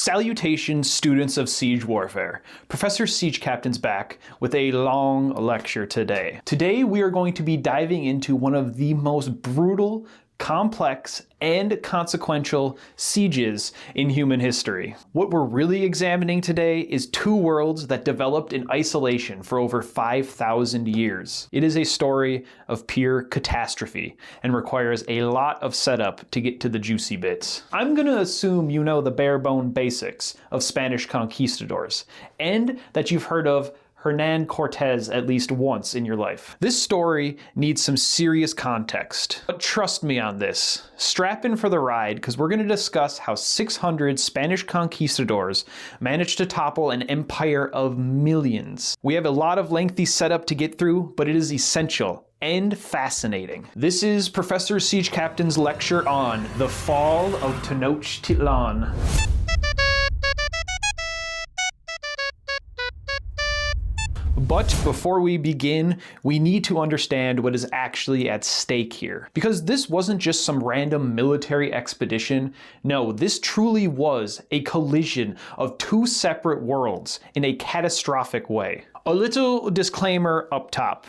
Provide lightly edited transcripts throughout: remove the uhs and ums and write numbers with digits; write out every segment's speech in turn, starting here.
Salutations, students of siege warfare. Professor Siege Captain's back with a long lecture today. Today we are going to be diving into one of the most brutal, complex, and consequential sieges in human history. What we're really examining today is two worlds that developed in isolation for over 5,000 years. It is a story of pure catastrophe and requires a lot of setup to get to the juicy bits. I'm gonna assume you know the bare bone basics of Spanish conquistadors, and that you've heard of Hernan Cortes at least once in your life. This story needs some serious context, but trust me on this. Strap in for the ride, because we're going to discuss how 600 Spanish conquistadors managed to topple an empire of millions. We have a lot of lengthy setup to get through, but it is essential and fascinating. This is Professor Siege Captain's lecture on the fall of Tenochtitlan. But before we begin, we need to understand what is actually at stake here. Because this wasn't just some random military expedition. No, this truly was a collision of two separate worlds in a catastrophic way. A little disclaimer up top.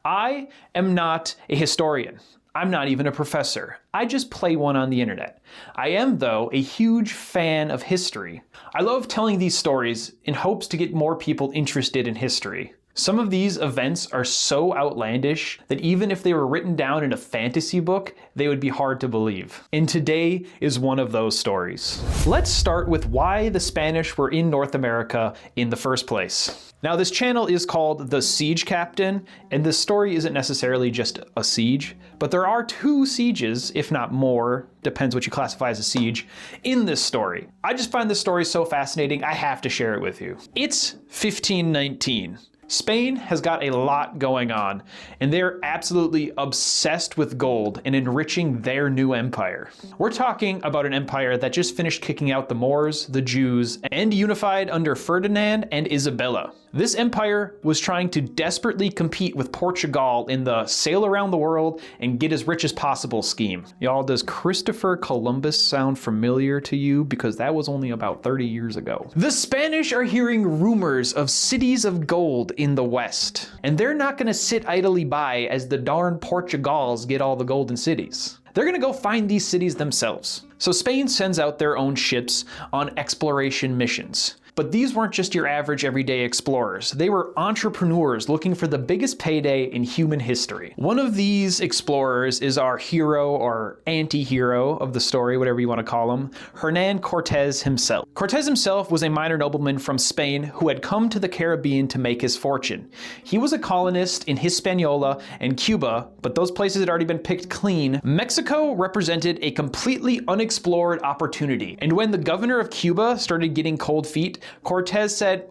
I am not a historian. I'm not even a professor. I just play one on the internet. I am, though, a huge fan of history. I love telling these stories in hopes to get more people interested in history. Some of these events are so outlandish that even if they were written down in a fantasy book, they would be hard to believe. And today is one of those stories. Let's start with why the Spanish were in North America in the first place. Now, this channel is called The Siege Captain, and this story isn't necessarily just a siege, but there are two sieges, if not more, depends what you classify as a siege, in this story. I just find this story so fascinating, I have to share it with you. It's 1519. Spain has got a lot going on, and they're absolutely obsessed with gold and enriching their new empire. We're talking about an empire that just finished kicking out the Moors, the Jews, and unified under Ferdinand and Isabella. This empire was trying to desperately compete with Portugal in the sail around the world and get as rich as possible scheme. Y'all, does Christopher Columbus sound familiar to you? Because that was only about 30 years ago. The Spanish are hearing rumors of cities of gold in the West, and they're not gonna sit idly by as the darn Portugals get all the golden cities. They're gonna go find these cities themselves. So Spain sends out their own ships on exploration missions. But these weren't just your average everyday explorers. They were entrepreneurs looking for the biggest payday in human history. One of these explorers is our hero or anti-hero of the story, whatever you want to call him, Hernan Cortes himself. Cortes himself was a minor nobleman from Spain who had come to the Caribbean to make his fortune. He was a colonist in Hispaniola and Cuba, but those places had already been picked clean. Mexico represented a completely unexplored opportunity. And when the governor of Cuba started getting cold feet, Cortes said,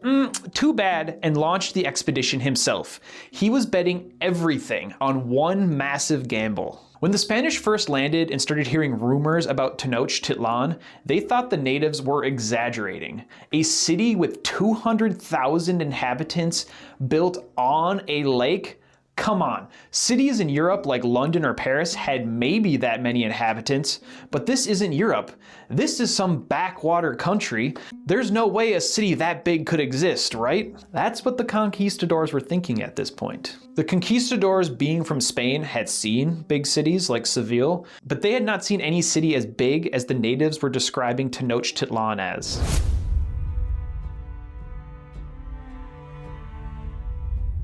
too bad, and launched the expedition himself. He was betting everything on one massive gamble. When the Spanish first landed and started hearing rumors about Tenochtitlan, they thought the natives were exaggerating. A city with 200,000 inhabitants built on a lake? Come on, cities in Europe like London or Paris had maybe that many inhabitants, but this isn't Europe. This is some backwater country. There's no way a city that big could exist, right? That's what the conquistadors were thinking at this point. The conquistadors, being from Spain, had seen big cities like Seville, but they had not seen any city as big as the natives were describing Tenochtitlan as.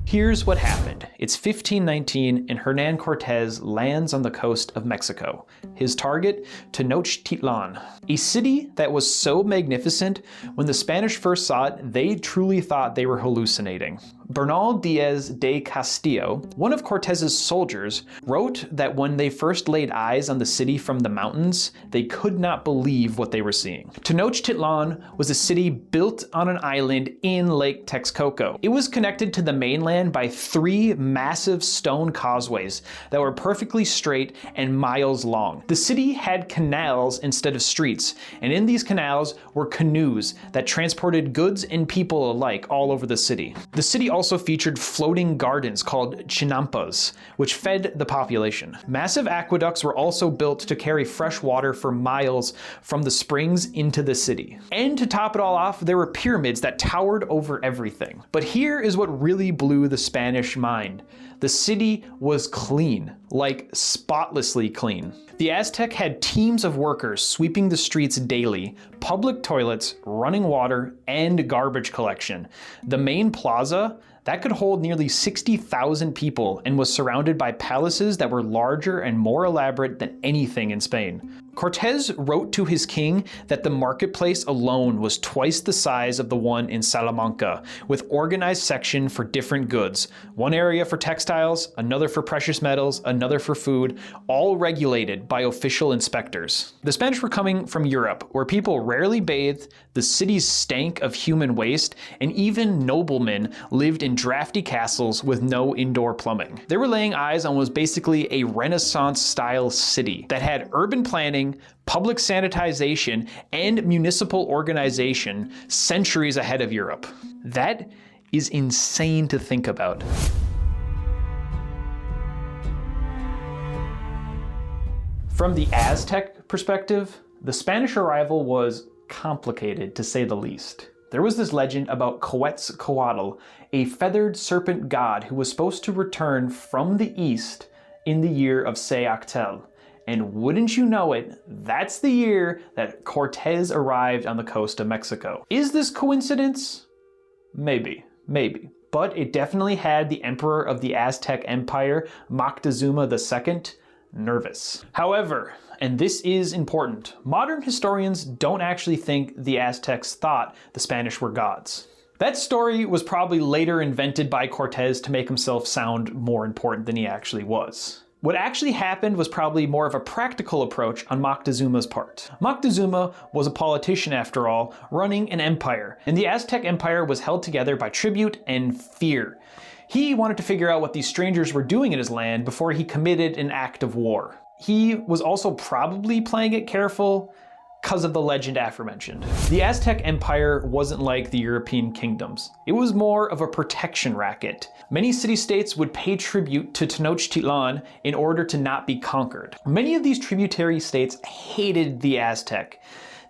Here's what happened. It's 1519 and Hernan Cortes lands on the coast of Mexico. His target, Tenochtitlan, a city that was so magnificent, when the Spanish first saw it, they truly thought they were hallucinating. Bernal Diaz de Castillo, one of Cortes's soldiers, wrote that when they first laid eyes on the city from the mountains, they could not believe what they were seeing. Tenochtitlan was a city built on an island in Lake Texcoco. It was connected to the mainland spanned by 3 massive stone causeways that were perfectly straight and miles long. The city had canals instead of streets, and in these canals were canoes that transported goods and people alike all over the city. The city also featured floating gardens called chinampas, which fed the population. Massive aqueducts were also built to carry fresh water for miles from the springs into the city. And to top it all off, there were pyramids that towered over everything. But here is what really blew the Spanish mind. The city was clean, like spotlessly clean. The Aztec had teams of workers sweeping the streets daily, public toilets, running water, and garbage collection. The main plaza, that could hold nearly 60,000 people and was surrounded by palaces that were larger and more elaborate than anything in Spain. Cortes wrote to his king that the marketplace alone was twice the size of the one in Salamanca, with organized section for different goods. One area for textiles, another for precious metals, another for food, all regulated by official inspectors. The Spanish were coming from Europe, where people rarely bathed, the cities stank of human waste, and even noblemen lived in drafty castles with no indoor plumbing. They were laying eyes on what was basically a Renaissance-style city that had urban planning, public sanitization, and municipal organization centuries ahead of Europe. That is insane to think about. From the Aztec perspective, the Spanish arrival was complicated, to say the least. There was this legend about Quetzalcoatl, a feathered serpent god who was supposed to return from the east in the year of Tlaxcalans. And wouldn't you know it, that's the year that Cortes arrived on the coast of Mexico. Is this coincidence? Maybe. But it definitely had the emperor of the Aztec Empire, Moctezuma II, nervous. However, and this is important, modern historians don't actually think the Aztecs thought the Spanish were gods. That story was probably later invented by Cortes to make himself sound more important than he actually was. What actually happened was probably more of a practical approach on Moctezuma's part. Moctezuma was a politician after all, running an empire, and the Aztec Empire was held together by tribute and fear. He wanted to figure out what these strangers were doing in his land before he committed an act of war. He was also probably playing it careful because of the legend aforementioned. The Aztec Empire wasn't like the European kingdoms. It was more of a protection racket. Many city-states would pay tribute to Tenochtitlan in order to not be conquered. Many of these tributary states hated the Aztec.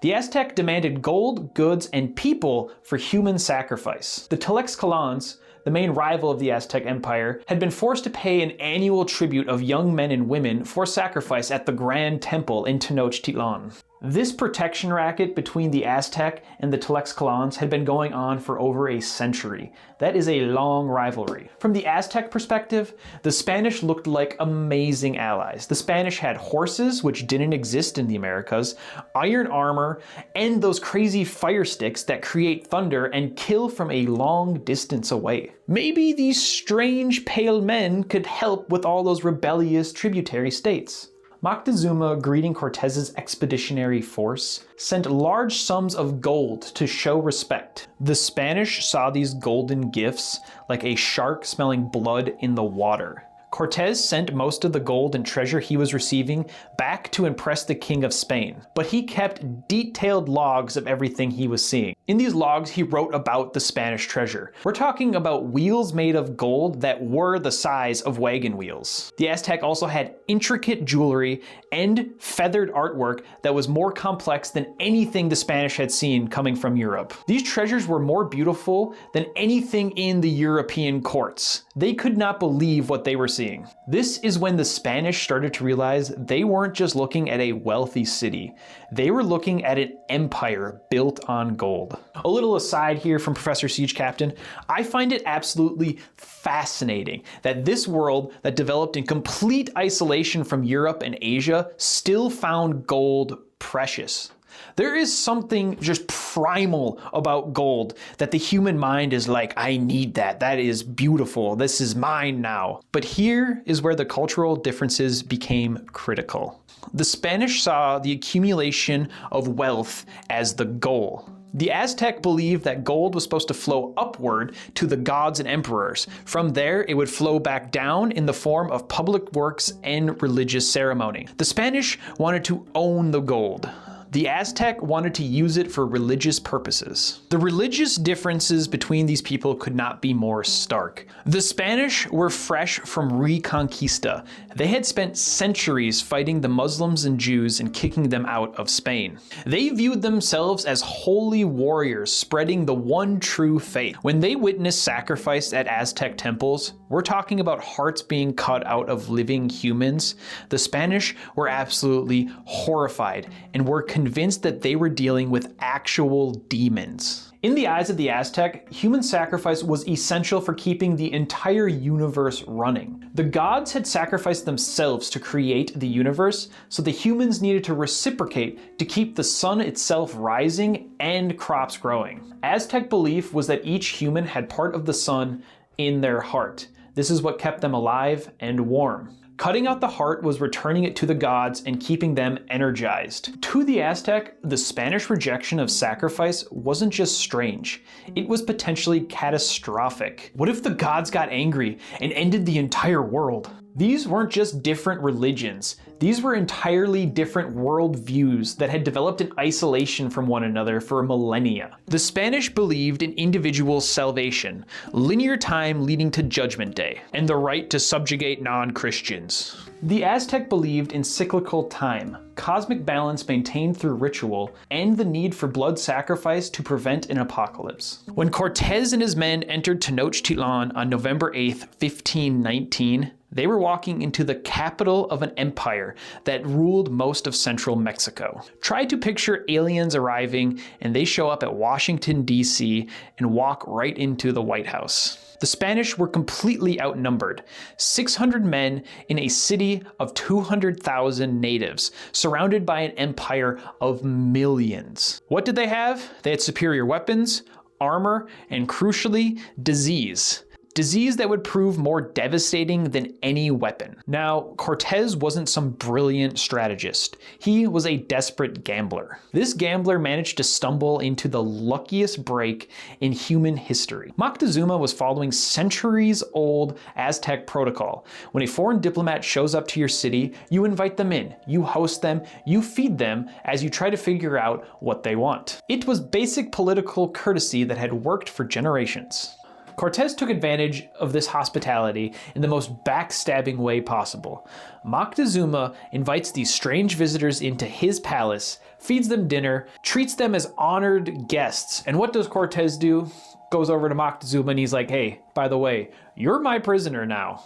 The Aztec demanded gold, goods, and people for human sacrifice. The Tlaxcalans, the main rival of the Aztec Empire, had been forced to pay an annual tribute of young men and women for sacrifice at the Grand Temple in Tenochtitlan. This protection racket between the Aztec and the Tlaxcalans had been going on for over a century. That is a long rivalry. From the Aztec perspective, the Spanish looked like amazing allies. The Spanish had horses, which didn't exist in the Americas, iron armor, and those crazy fire sticks that create thunder and kill from a long distance away. Maybe these strange pale men could help with all those rebellious tributary states. Moctezuma, greeting Cortes's expeditionary force, sent large sums of gold to show respect. The Spanish saw these golden gifts like a shark smelling blood in the water. Cortes sent most of the gold and treasure he was receiving back to impress the King of Spain, but he kept detailed logs of everything he was seeing. In these logs, he wrote about the Spanish treasure. We're talking about wheels made of gold that were the size of wagon wheels. The Aztec also had intricate jewelry and feathered artwork that was more complex than anything the Spanish had seen coming from Europe. These treasures were more beautiful than anything in the European courts. They could not believe what they were seeing. This is when the Spanish started to realize they weren't just looking at a wealthy city. They were looking at an empire built on gold. A little aside here from Professor Siege Captain, I find it absolutely fascinating that this world that developed in complete isolation from Europe and Asia still found gold precious. There is something just primal about gold that the human mind is like, I need that. That is beautiful. This is mine now. But here is where the cultural differences became critical. The Spanish saw the accumulation of wealth as the goal. The Aztec believed that gold was supposed to flow upward to the gods and emperors. From there, it would flow back down in the form of public works and religious ceremony. The Spanish wanted to own the gold. The Aztec wanted to use it for religious purposes. The religious differences between these people could not be more stark. The Spanish were fresh from Reconquista. They had spent centuries fighting the Muslims and Jews and kicking them out of Spain. They viewed themselves as holy warriors spreading the one true faith. When they witnessed sacrifice at Aztec temples, we're talking about hearts being cut out of living humans. The Spanish were absolutely horrified and were convinced that they were dealing with actual demons. In the eyes of the Aztec, human sacrifice was essential for keeping the entire universe running. The gods had sacrificed themselves to create the universe, so the humans needed to reciprocate to keep the sun itself rising and crops growing. Aztec belief was that each human had part of the sun in their heart. This is what kept them alive and warm. Cutting out the heart was returning it to the gods and keeping them energized. To the Aztec, the Spanish rejection of sacrifice wasn't just strange, it was potentially catastrophic. What if the gods got angry and ended the entire world? These weren't just different religions, these were entirely different worldviews that had developed in isolation from one another for millennia. The Spanish believed in individual salvation, linear time leading to Judgment Day, and the right to subjugate non-Christians. The Aztec believed in cyclical time, cosmic balance maintained through ritual, and the need for blood sacrifice to prevent an apocalypse. When Cortes and his men entered Tenochtitlan on November 8th, 1519, they were walking into the capital of an empire that ruled most of central Mexico. Try to picture aliens arriving and they show up at Washington, D.C. and walk right into the White House. The Spanish were completely outnumbered, 600 men in a city of 200,000 natives, surrounded by an empire of millions. What did they have? They had superior weapons, armor, and crucially, disease. Disease that would prove more devastating than any weapon. Now, Cortes wasn't some brilliant strategist. He was a desperate gambler. This gambler managed to stumble into the luckiest break in human history. Moctezuma was following centuries-old Aztec protocol. When a foreign diplomat shows up to your city, you invite them in, you host them, you feed them as you try to figure out what they want. It was basic political courtesy that had worked for generations. Cortes took advantage of this hospitality in the most backstabbing way possible. Moctezuma invites these strange visitors into his palace, feeds them dinner, treats them as honored guests. And what does Cortes do? Goes over to Moctezuma and he's like, hey, by the way, you're my prisoner now.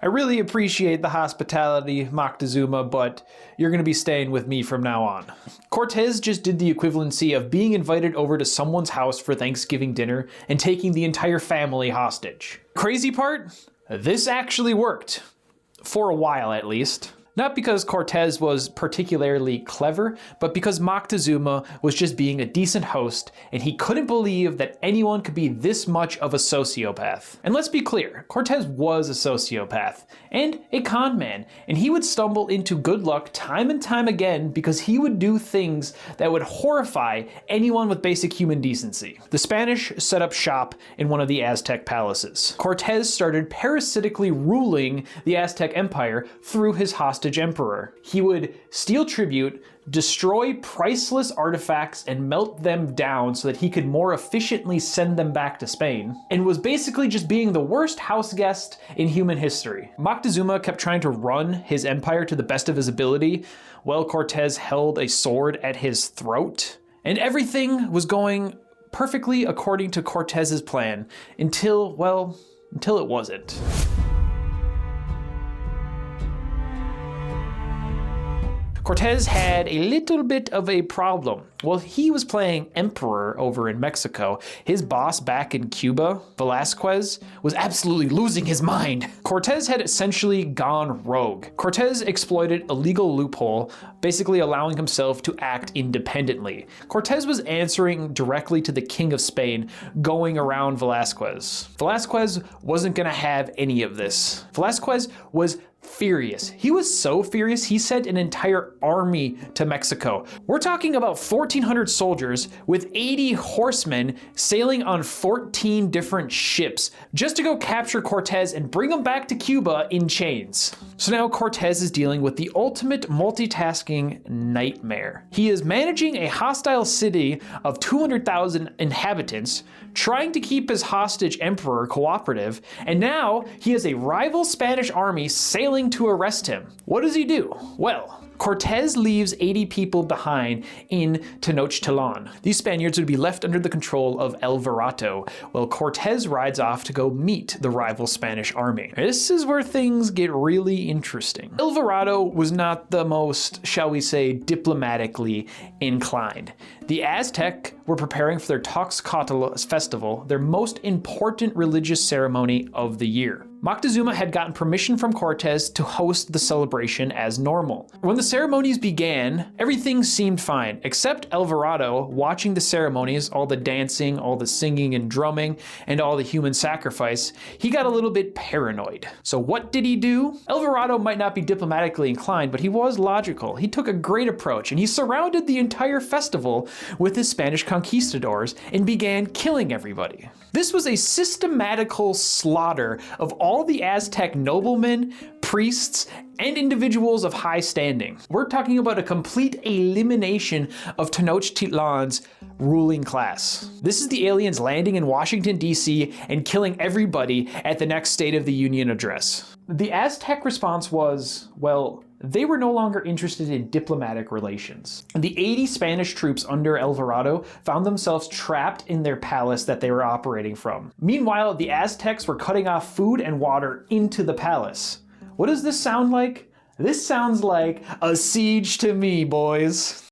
I really appreciate the hospitality, Moctezuma, but you're gonna be staying with me from now on. Cortes just did the equivalency of being invited over to someone's house for Thanksgiving dinner and taking the entire family hostage. Crazy part? This actually worked. For a while, at least. Not because Cortes was particularly clever, but because Moctezuma was just being a decent host and he couldn't believe that anyone could be this much of a sociopath. And let's be clear, Cortes was a sociopath and a con man, and he would stumble into good luck time and time again because he would do things that would horrify anyone with basic human decency. The Spanish set up shop in one of the Aztec palaces. Cortes started parasitically ruling the Aztec Empire through his hostage emperor. He would steal tribute, destroy priceless artifacts, and melt them down so that he could more efficiently send them back to Spain, and was basically just being the worst house guest in human history. Moctezuma kept trying to run his empire to the best of his ability, while Cortes held a sword at his throat, and everything was going perfectly according to Cortes's plan until it wasn't. Cortes had a little bit of a problem. While he was playing emperor over in Mexico, his boss back in Cuba, Velázquez, was absolutely losing his mind. Cortes had essentially gone rogue. Cortes exploited a legal loophole, basically allowing himself to act independently. Cortes was answering directly to the King of Spain, going around Velázquez. Velázquez wasn't gonna have any of this. Velázquez was furious. He was so furious, he sent an entire army to Mexico. We're talking about 1,400 soldiers with 80 horsemen sailing on 14 different ships just to go capture Cortes and bring him back to Cuba in chains. So now Cortes is dealing with the ultimate multitasking nightmare. He is managing a hostile city of 200,000 inhabitants, trying to keep his hostage emperor cooperative, and now he has a rival Spanish army sailing to arrest him. What does he do? Well, Cortes leaves 80 people behind in Tenochtitlan. These Spaniards would be left under the control of Alvarado, while Cortes rides off to go meet the rival Spanish army. This is where things get really interesting. Alvarado was not the most, shall we say, diplomatically inclined. The Aztec were preparing for their Tlaxcalans festival, their most important religious ceremony of the year. Moctezuma had gotten permission from Cortes to host the celebration as normal. When the ceremonies began, everything seemed fine, except Alvarado watching the ceremonies, all the dancing, all the singing and drumming, and all the human sacrifice. He got a little bit paranoid. So what did he do? Alvarado might not be diplomatically inclined, but he was logical. He took a great approach, and he surrounded the entire festival with his Spanish conquistadors and began killing everybody. This was a systematical slaughter of all the Aztec noblemen, priests, and individuals of high standing. We're talking about a complete elimination of Tenochtitlan's ruling class. This is the aliens landing in Washington, D.C. and killing everybody at the next State of the Union address. The Aztec response was, well, they were no longer interested in diplomatic relations. The 80 Spanish troops under Alvarado found themselves trapped in their palace that they were operating from. Meanwhile, the Aztecs were cutting off food and water into the palace. What does this sound like? This sounds like a siege to me, boys.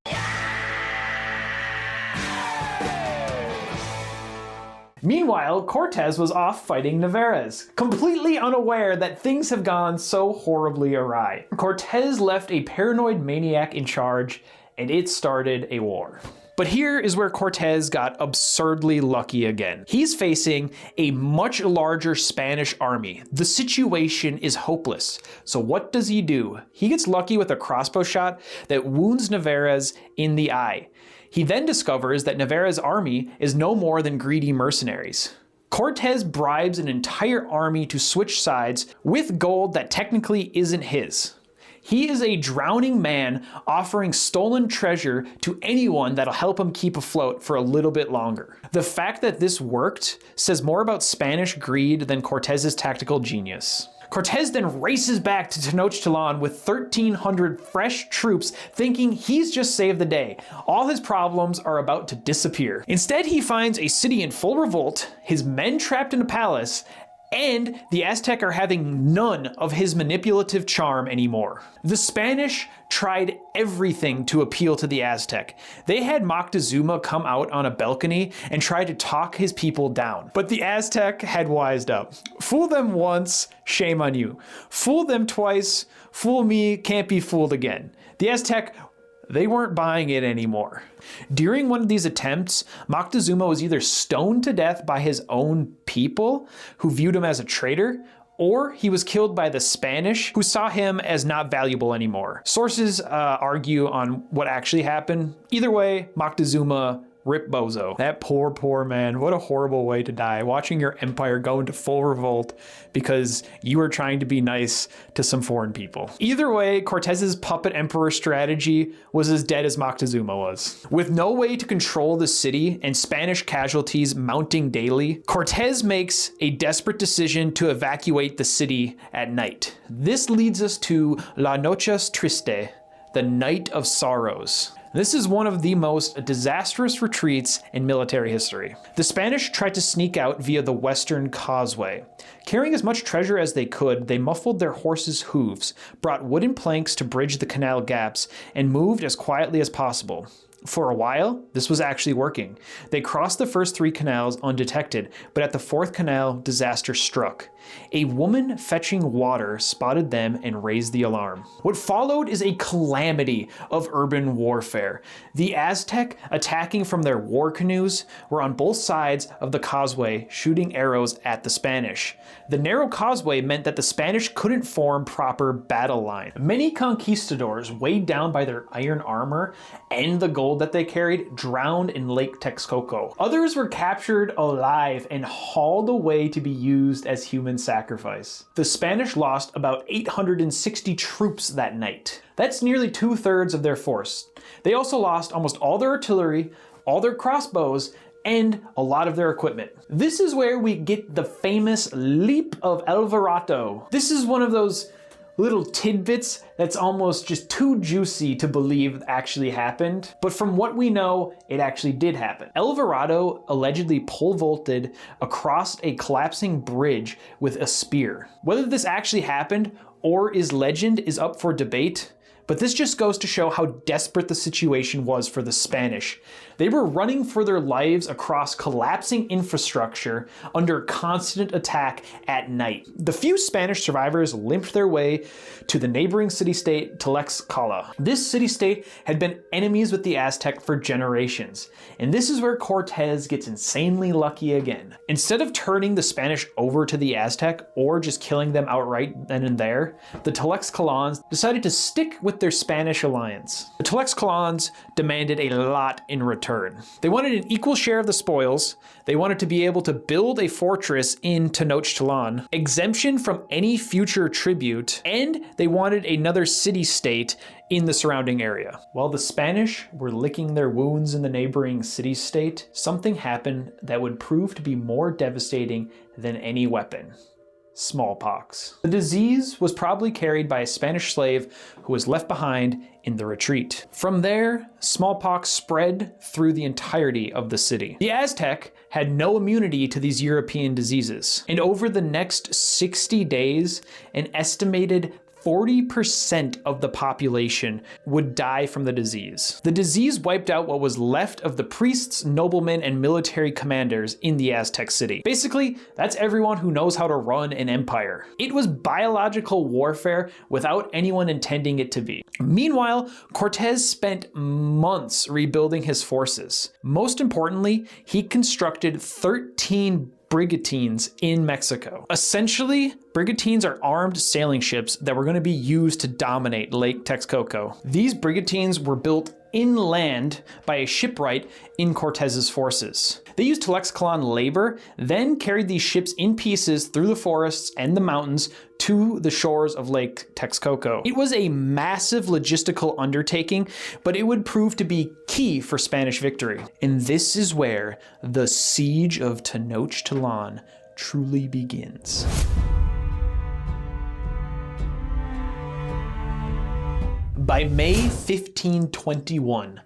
Meanwhile, Cortes was off fighting Narvaez, completely unaware that things have gone so horribly awry. Cortes left a paranoid maniac in charge, and it started a war. But here is where Cortes got absurdly lucky again. He's facing a much larger Spanish army. The situation is hopeless. So what does he do? He gets lucky with a crossbow shot that wounds Narvaez in the eye. He then discovers that Narvaez's army is no more than greedy mercenaries. Cortes bribes an entire army to switch sides with gold that technically isn't his. He is a drowning man offering stolen treasure to anyone that'll help him keep afloat for a little bit longer. The fact that this worked says more about Spanish greed than Cortes's tactical genius. Cortes then races back to Tenochtitlan with 1,300 fresh troops, thinking he's just saved the day. All his problems are about to disappear. Instead, he finds a city in full revolt, his men trapped in a palace, and the Aztec are having none of his manipulative charm anymore. The Spanish tried everything to appeal to the Aztec. They had Moctezuma come out on a balcony and try to talk his people down. But the Aztec had wised up. Fool them once, shame on you. Fool them twice, fool me, can't be fooled again. The Aztec, they weren't buying it anymore. During one of these attempts, Moctezuma was either stoned to death by his own people, who viewed him as a traitor, or he was killed by the Spanish, who saw him as not valuable anymore. Sources argue on what actually happened. Either way, Moctezuma rip bozo. That poor man. What a horrible way to die. Watching your empire go into full revolt because you were trying to be nice to some foreign people. Either way, Cortes's puppet emperor strategy was as dead as Moctezuma was. With no way to control the city and Spanish casualties mounting daily, Cortes makes a desperate decision to evacuate the city at night. This leads us to La Noche Triste, the Night of Sorrows. This is one of the most disastrous retreats in military history. The Spanish tried to sneak out via the Western Causeway. Carrying as much treasure as they could, they muffled their horses' hooves, brought wooden planks to bridge the canal gaps, and moved as quietly as possible. For a while, this was actually working. They crossed the first 3 canals undetected, but at the 4th canal, disaster struck. A woman fetching water spotted them and raised the alarm. What followed is a calamity of urban warfare. The Aztec, attacking from their war canoes, were on both sides of the causeway, shooting arrows at the Spanish. The narrow causeway meant that the Spanish couldn't form proper battle line. Many conquistadors, weighed down by their iron armor and the gold that they carried, drowned in Lake Texcoco. Others were captured alive and hauled away to be used as human sacrifice. The Spanish lost about 860 troops that night. That's nearly 2/3 of their force. They also lost almost all their artillery, all their crossbows, and a lot of their equipment. This is where we get the famous leap of Alvarado. This is one of those little tidbits that's almost just too juicy to believe actually happened. But from what we know, it actually did happen. Alvarado allegedly pole vaulted across a collapsing bridge with a spear. Whether this actually happened or is legend is up for debate, but this just goes to show how desperate the situation was for the Spanish. They were running for their lives across collapsing infrastructure under constant attack at night. The few Spanish survivors limped their way to the neighboring city-state Tlaxcala. This city-state had been enemies with the Aztec for generations, and this is where Cortes gets insanely lucky again. Instead of turning the Spanish over to the Aztec or just killing them outright then and there, the Tlaxcalans decided to stick with their Spanish alliance. The Tlaxcalans demanded a lot in return. They wanted an equal share of the spoils, they wanted to be able to build a fortress in Tenochtitlan, exemption from any future tribute, and they wanted another city-state in the surrounding area. While the Spanish were licking their wounds in the neighboring city-state, something happened that would prove to be more devastating than any weapon. Smallpox. The disease was probably carried by a Spanish slave who was left behind in the retreat. From there, smallpox spread through the entirety of the city. The Aztec had no immunity to these European diseases, and over the next 60 days, an estimated 40% of the population would die from the disease. The disease wiped out what was left of the priests, noblemen, and military commanders in the Aztec city. Basically, that's everyone who knows how to run an empire. It was biological warfare without anyone intending it to be. Meanwhile, Cortes spent months rebuilding his forces. Most importantly, he constructed 13 brigantines in Mexico. Essentially, brigantines are armed sailing ships that were going to be used to dominate Lake Texcoco. These brigantines were built inland by a shipwright in Cortes's forces. They used Tlaxcalan labor, then carried these ships in pieces through the forests and the mountains to the shores of Lake Texcoco. It was a massive logistical undertaking, but it would prove to be key for Spanish victory. And this is where the siege of Tenochtitlan truly begins. By May 1521,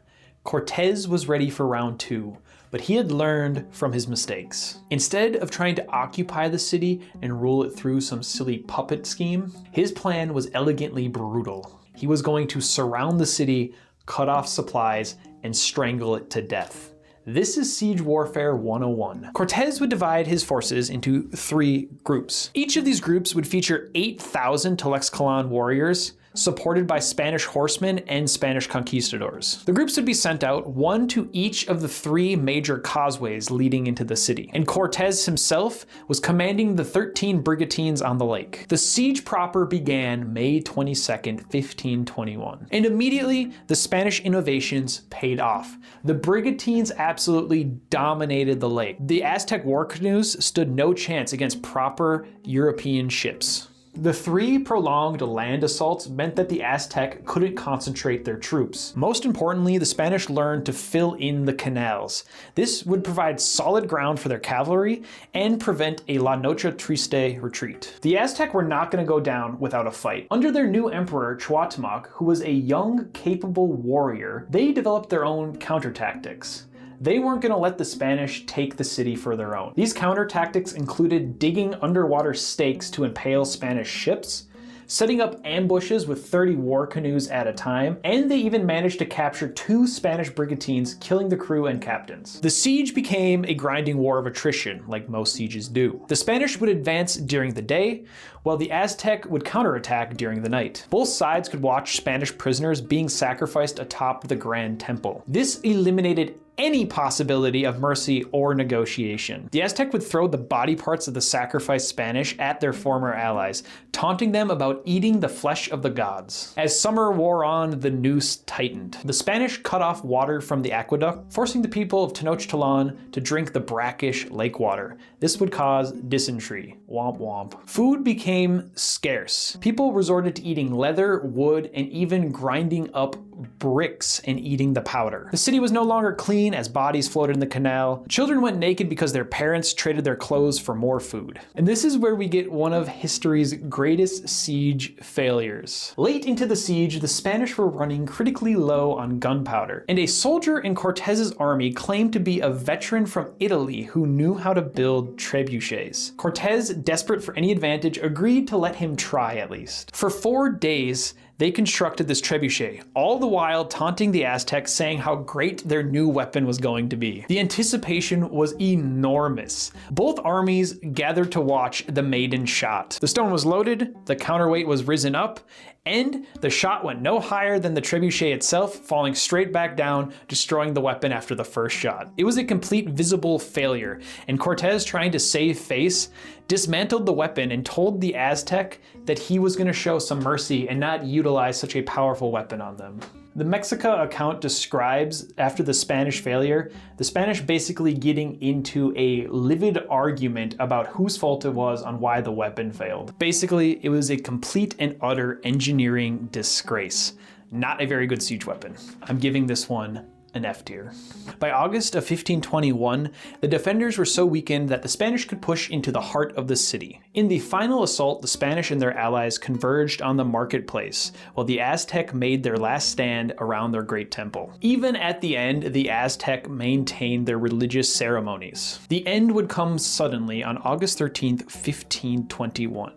Cortes was ready for round 2, but he had learned from his mistakes. Instead of trying to occupy the city and rule it through some silly puppet scheme, his plan was elegantly brutal. He was going to surround the city, cut off supplies, and strangle it to death. This is Siege Warfare 101. Cortes would divide his forces into 3 groups. Each of these groups would feature 8,000 Tlaxcalan warriors, supported by Spanish horsemen and Spanish conquistadors. The groups would be sent out, one to each of the 3 major causeways leading into the city, and Cortes himself was commanding the 13 brigantines on the lake. The siege proper began May 22nd, 1521, and immediately the Spanish innovations paid off. The brigantines absolutely dominated the lake. The Aztec war canoes stood no chance against proper European ships. The 3 prolonged land assaults meant that the Aztec couldn't concentrate their troops. Most importantly, the Spanish learned to fill in the canals. This would provide solid ground for their cavalry and prevent a La Noche Triste retreat. The Aztec were not going to go down without a fight. Under their new emperor, Cuauhtémoc, who was a young, capable warrior, they developed their own counter-tactics. They weren't going to let the Spanish take the city for their own. These counter tactics included digging underwater stakes to impale Spanish ships, setting up ambushes with 30 war canoes at a time, and they even managed to capture 2 Spanish brigantines, killing the crew and captains. The siege became a grinding war of attrition, like most sieges do. The Spanish would advance during the day, while the Aztec would counterattack during the night. Both sides could watch Spanish prisoners being sacrificed atop the Grand Temple. This eliminated any possibility of mercy or negotiation. The Aztec would throw the body parts of the sacrificed Spanish at their former allies, taunting them about eating the flesh of the gods. As summer wore on, the noose tightened. The Spanish cut off water from the aqueduct, forcing the people of Tenochtitlan to drink the brackish lake water. This would cause dysentery. Womp womp. Food became scarce. People resorted to eating leather, wood, and even grinding up bricks and eating the powder. The city was no longer clean as bodies floated in the canal. Children went naked because their parents traded their clothes for more food. And this is where we get one of history's greatest siege failures. Late into the siege, the Spanish were running critically low on gunpowder, and a soldier in Cortes's army claimed to be a veteran from Italy who knew how to build trebuchets. Cortes, desperate for any advantage, agreed to let him try at least. For 4 days, they constructed this trebuchet, all the while taunting the Aztecs, saying how great their new weapon was going to be. The anticipation was enormous. Both armies gathered to watch the maiden shot. The stone was loaded, the counterweight was risen up, and the shot went no higher than the trebuchet itself, falling straight back down, destroying the weapon after the first shot. It was a complete visible failure, and Cortes, trying to save face, dismantled the weapon and told the Aztec that he was going to show some mercy and not utilize such a powerful weapon on them. The Mexica account describes, after the Spanish failure, the Spanish basically getting into a livid argument about whose fault it was on why the weapon failed. Basically, it was a complete and utter engineering disgrace. Not a very good siege weapon. I'm giving this one an F tier. By August of 1521, the defenders were so weakened that the Spanish could push into the heart of the city. In the final assault, the Spanish and their allies converged on the marketplace, while the Aztec made their last stand around their great temple. Even at the end, the Aztec maintained their religious ceremonies. The end would come suddenly on August 13th, 1521.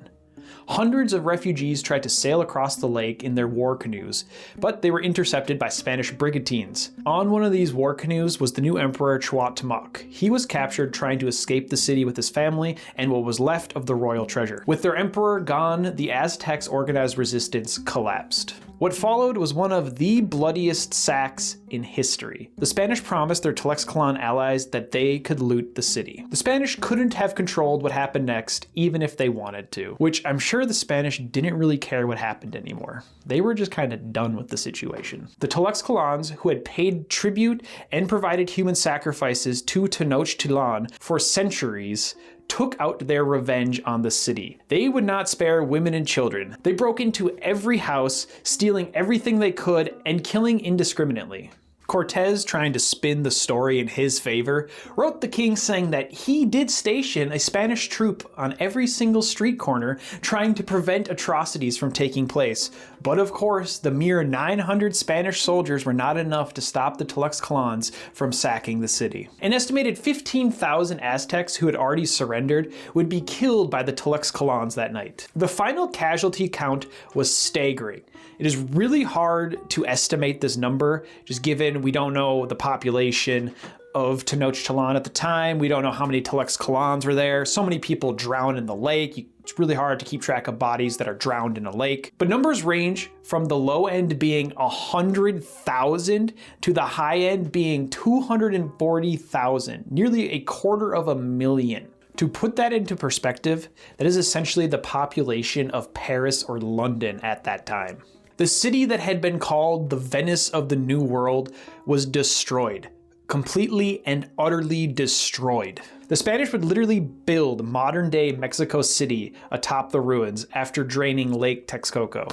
Hundreds of refugees tried to sail across the lake in their war canoes, but they were intercepted by Spanish brigantines. On one of these war canoes was the new emperor Cuauhtémoc. He was captured trying to escape the city with his family and what was left of the royal treasure. With their emperor gone, the Aztecs' organized resistance collapsed. What followed was one of the bloodiest sacks in history. The Spanish promised their Tlaxcalan allies that they could loot the city. The Spanish couldn't have controlled what happened next, even if they wanted to, which I'm sure the Spanish didn't really care what happened anymore. They were just kind of done with the situation. The Tlaxcalans, who had paid tribute and provided human sacrifices to Tenochtitlan for centuries, took out their revenge on the city. They would not spare women and children. They broke into every house, stealing everything they could and killing indiscriminately. Cortes, trying to spin the story in his favor, wrote the king saying that he did station a Spanish troop on every single street corner trying to prevent atrocities from taking place. But of course, the mere 900 Spanish soldiers were not enough to stop the Tlaxcalans from sacking the city. An estimated 15,000 Aztecs who had already surrendered would be killed by the Tlaxcalans that night. The final casualty count was staggering. It is really hard to estimate this number, just given we don't know the population of Tenochtitlan at the time. We don't know how many Tlaxcalans were there. So many people drowned in the lake. It's really hard to keep track of bodies that are drowned in a lake. But numbers range from the low end being 100,000 to the high end being 240,000, nearly 250,000. To put that into perspective, that is essentially the population of Paris or London at that time. The city that had been called the Venice of the New World was destroyed. Completely and utterly destroyed. The Spanish would literally build modern-day Mexico City atop the ruins after draining Lake Texcoco.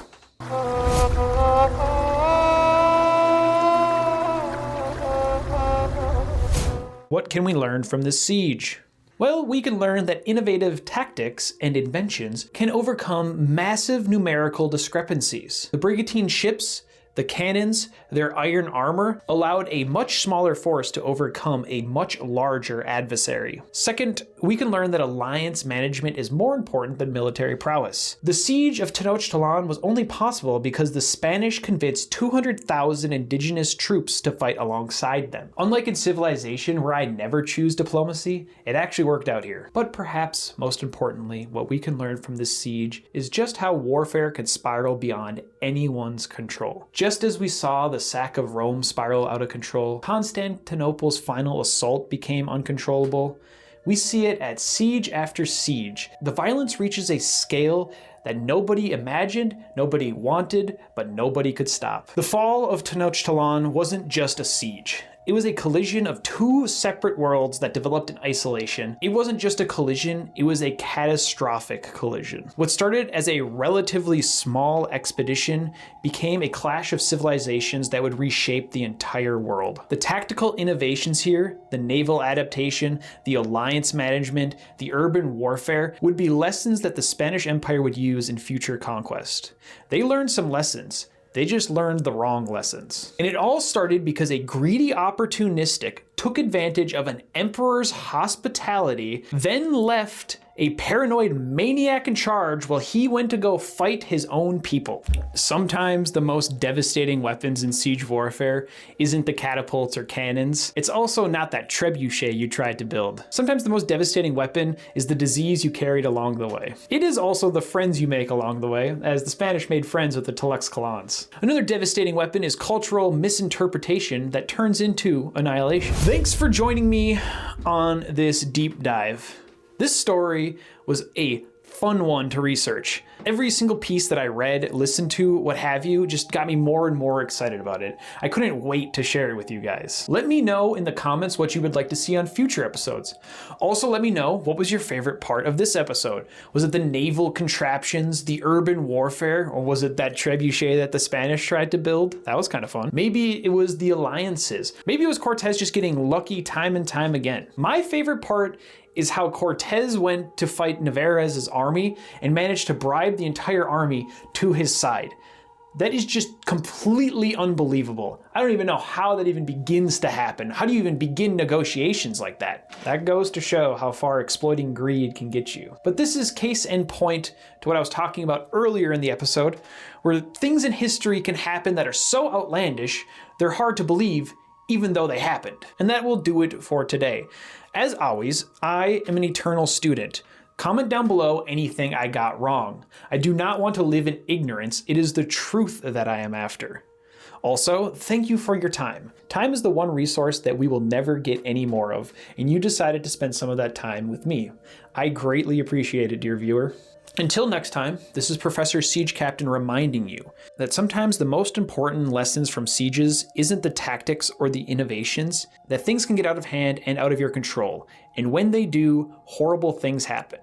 What can we learn from this siege? Well, we can learn that innovative tactics and inventions can overcome massive numerical discrepancies. The brigantine ships The cannons, their iron armor, allowed a much smaller force to overcome a much larger adversary. Second, we can learn that alliance management is more important than military prowess. The siege of Tenochtitlan was only possible because the Spanish convinced 200,000 indigenous troops to fight alongside them. Unlike in civilization, where I never choose diplomacy, it actually worked out here. But perhaps most importantly, what we can learn from this siege is just how warfare can spiral beyond anyone's control. Just as we saw the sack of Rome spiral out of control, Constantinople's final assault became uncontrollable. We see it at siege after siege. The violence reaches a scale that nobody imagined, nobody wanted, but nobody could stop. The fall of Tenochtitlan wasn't just a siege. It was a collision of two separate worlds that developed in isolation. It wasn't just a collision, it was a catastrophic collision. What started as a relatively small expedition became a clash of civilizations that would reshape the entire world. The tactical innovations here, the naval adaptation, the alliance management, the urban warfare, would be lessons that the Spanish Empire would use in future conquest. They learned some lessons. They just learned the wrong lessons. And it all started because a greedy opportunistic took advantage of an emperor's hospitality, then left a paranoid maniac in charge while he went to go fight his own people. Sometimes the most devastating weapons in siege warfare isn't the catapults or cannons. It's also not that trebuchet you tried to build. Sometimes the most devastating weapon is the disease you carried along the way. It is also the friends you make along the way, as the Spanish made friends with the Tlaxcalans. Another devastating weapon is cultural misinterpretation that turns into annihilation. Thanks for joining me on this deep dive. This story was a fun one to research. Every single piece that I read, listened to, what have you, just got me more and more excited about it. I couldn't wait to share it with you guys. Let me know in the comments what you would like to see on future episodes. Also, let me know what was your favorite part of this episode. Was it the naval contraptions, the urban warfare, or was it that trebuchet that the Spanish tried to build? That was kind of fun. Maybe it was the alliances. Maybe it was Cortes just getting lucky time and time again. My favorite part is how Cortes went to fight Narvaez's army and managed to bribe the entire army to his side. That is just completely unbelievable. I don't even know how that even begins to happen. How do you even begin negotiations like that? That goes to show how far exploiting greed can get you. But this is case in point to what I was talking about earlier in the episode, where things in history can happen that are so outlandish, they're hard to believe even though they happened. And that will do it for today. As always, I am an eternal student. Comment down below anything I got wrong. I do not want to live in ignorance. It is the truth that I am after. Also, thank you for your time. Time is the one resource that we will never get any more of, and you decided to spend some of that time with me. I greatly appreciate it, dear viewer. Until next time, this is Professor Siege Captain reminding you that sometimes the most important lessons from sieges isn't the tactics or the innovations, that things can get out of hand and out of your control, and when they do, horrible things happen.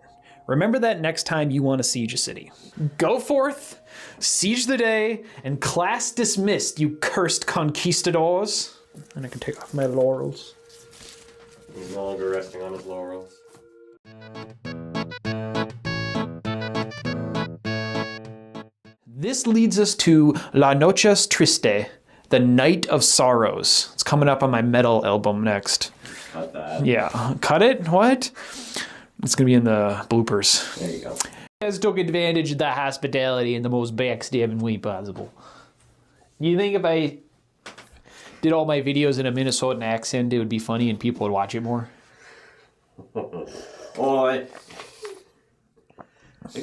Remember that next time you want to siege a city. Go forth, siege the day, and class dismissed, you cursed conquistadors. And I can take off my laurels. He's no longer resting on his laurels. This leads us to La Noches Triste, the Night of Sorrows. It's coming up on my metal album next. Cut that. Yeah, cut it? What? It's gonna be in the bloopers. There you go. Guys took advantage of the hospitality in the most backstabbing way possible. You think if I did all my videos in a Minnesotan accent, it would be funny and people would watch it more? Oh,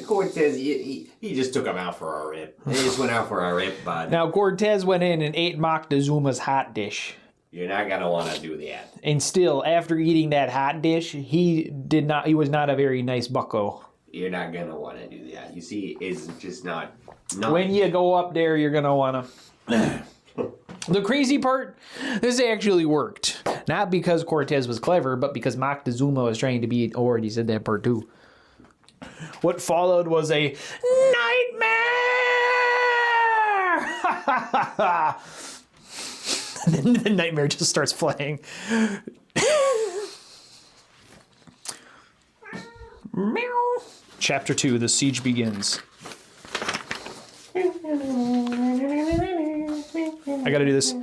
Cortes, he just took him out for a rip. He just went out for a rip, bud. Now Cortes went in and ate Moctezuma's hot dish. You're not gonna want to do that. And still, after eating that hot dish, he was not a very nice bucko. You're not gonna want to do that. You see, it's just not. When you go up there, you're gonna wanna. The crazy part, this actually worked. Not because Cortes was clever, but because Moctezuma was trying to be, he already said that part too. What followed was a nightmare! And then the nightmare just starts playing. Meow. Chapter 2, the siege begins. I gotta do this.